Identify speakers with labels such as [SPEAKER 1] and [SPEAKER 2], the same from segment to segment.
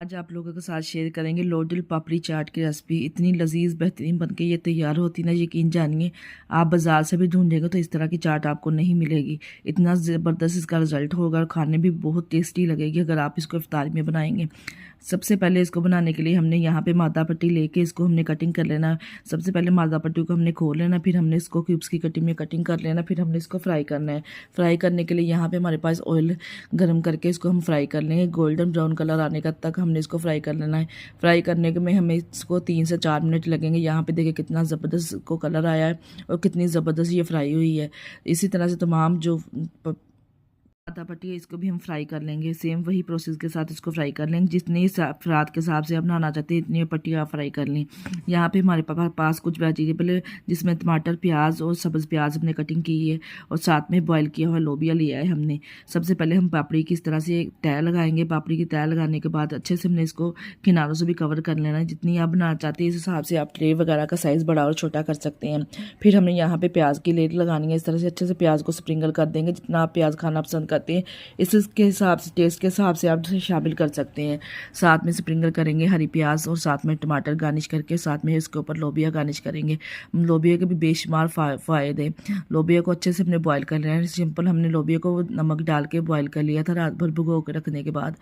[SPEAKER 1] आज आप लोगों के साथ शेयर करेंगे लोडल पापड़ी चाट की रेसिपी। इतनी लजीज बेहतरीन बनके ये तैयार होती ना, यकीन जानिए आप बाज़ार से भी ढूंढेंगे तो इस तरह की चाट आपको नहीं मिलेगी। इतना ज़बरदस्त इसका रिजल्ट होगा और खाने भी बहुत टेस्टी लगेगी अगर आप इसको इफ्तारी में बनाएंगे। सबसे पहले इसको बनाने के लिए हमने यहाँ पे मादा पट्टी लेके इसको हमने कटिंग कर लेना है। सबसे पहले मादा पट्टी को हमने खोल लेना, फिर हमने इसको क्यूब्स की कटिंग में कटिंग कर लेना, फिर हमने इसको फ्राई करना है। फ्राई करने के लिए यहाँ पे हमारे पास ऑयल गर्म करके इसको हम फ्राई कर लेंगे। गोल्डन ब्राउन कलर आने का तक हमने इसको फ्राई कर लेना है। फ्राई करने के में हमें इसको 3 से 4 मिनट लगेंगे। यहाँ पे देखिए कितना ज़बरदस्त इसको कलर आया है और कितनी ज़बरदस्त ये फ्राई हुई है। इसी तरह से तमाम जो आधा पट्टी है इसको भी हम फ्राई कर लेंगे। सेम वही प्रोसेस के साथ इसको फ्राई कर लेंगे। जितनी अफराद के हिसाब से आप बनाना चाहते हैं इतनी पट्टी आप फ्राई कर लें। यहाँ पे हमारे पास कुछ वेजिटेबल जिसमें टमाटर, प्याज और सब्ज़ प्याज हमने कटिंग की है और साथ में बॉयल किया हुआ लोबिया लिया है हमने। सबसे पहले हम पापड़ी की इस तरह से तय लगाएंगे। पापड़ी की तय लगाने के बाद अच्छे से हमने इसको किनारों से भी कवर कर लेना है। जितनी आप बनाना चाहते हैं इस हिसाब से आप ट्रे वगैरह का साइज़ बड़ा और छोटा कर सकते हैं। फिर हमने यहाँ पे प्याज की लेयर लगानी है। इस तरह से अच्छे से प्याज को स्प्रिंकल कर देंगे। जितना आप प्याज खाना पसंद करते हैं इसके हिसाब से, टेस्ट के हिसाब से आप इसे शामिल कर सकते हैं। साथ में स्प्रिंकल करेंगे हरी प्याज और साथ में टमाटर गार्निश करके साथ में इसके ऊपर लोबिया गार्निश करेंगे। लोबिया के भी बेशुमार फ़ायदे। लोबिया को अच्छे से हमने बॉयल कर लेना है। सिंपल हमने लोबिया को नमक डाल के बॉयल कर लिया था रात भर भिगो के रखने के बाद।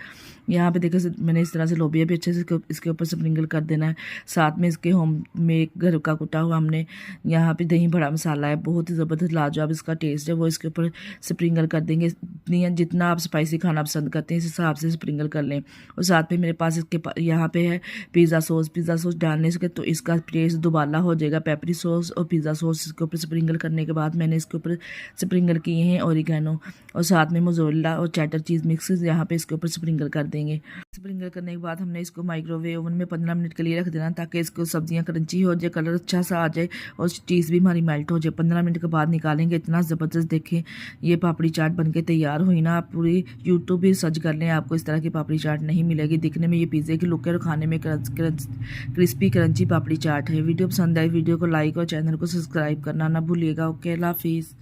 [SPEAKER 1] यहाँ पे देखिए मैंने इस तरह से लोबिया भी अच्छे से इसके ऊपर स्प्रिंकल कर देना है। साथ में इसके होम में घर का कुटा हुआ हमने यहाँ पे दही बड़ा मसाला है, बहुत ही ज़बरदस्त लाजवाब इसका टेस्ट है, वो इसके ऊपर स्प्रिंकल कर देंगे। जितना आप स्पाइसी खाना पसंद करते हैं इस हिसाब से स्प्रिंकल कर लें। और साथ में मेरे पास यहाँ पे है पिज़्ज़ा सॉस। पिज़्ज़ा सॉस डालने से तो इसका टेस्ट दुबाला हो जाएगा। पेपरी सॉस और पिज़्ज़ा सॉस इसके ऊपर स्प्रिंकल करने के बाद मैंने इसके ऊपर स्प्रिंकल किए हैं ओरिगैनो और साथ में मोज़रेला और चेडर चीज़ मिक्स यहाँ पे इसके ऊपर स्प्रिंकल कर देंगे। स्प्रिंकल करने के बाद हमने इसको माइक्रोवेव ओवन में 15 मिनट के लिए रख देना ताकि इसको सब्जियां क्रंची हो जाए, कलर अच्छा सा आ जाए और चीज़ भी हमारी मेल्ट हो जाए। 15 मिनट के बाद निकालेंगे। इतना ज़बरदस्त देखें ये पापड़ी चाट बनके तैयार हुई ना। आप पूरी यूट्यूब भी सर्च कर लें, आपको इस तरह की पापड़ी चाट नहीं मिलेगी। दिखने में ये पिज़्ज़े की लुक है और खाने में क्रिस्पी क्रंची पापड़ी चाट है। वीडियो पसंद आई वीडियो को लाइक और चैनल को सब्सक्राइब करना ना भूलिएगा। ओके, अल्लाह हाफिज़।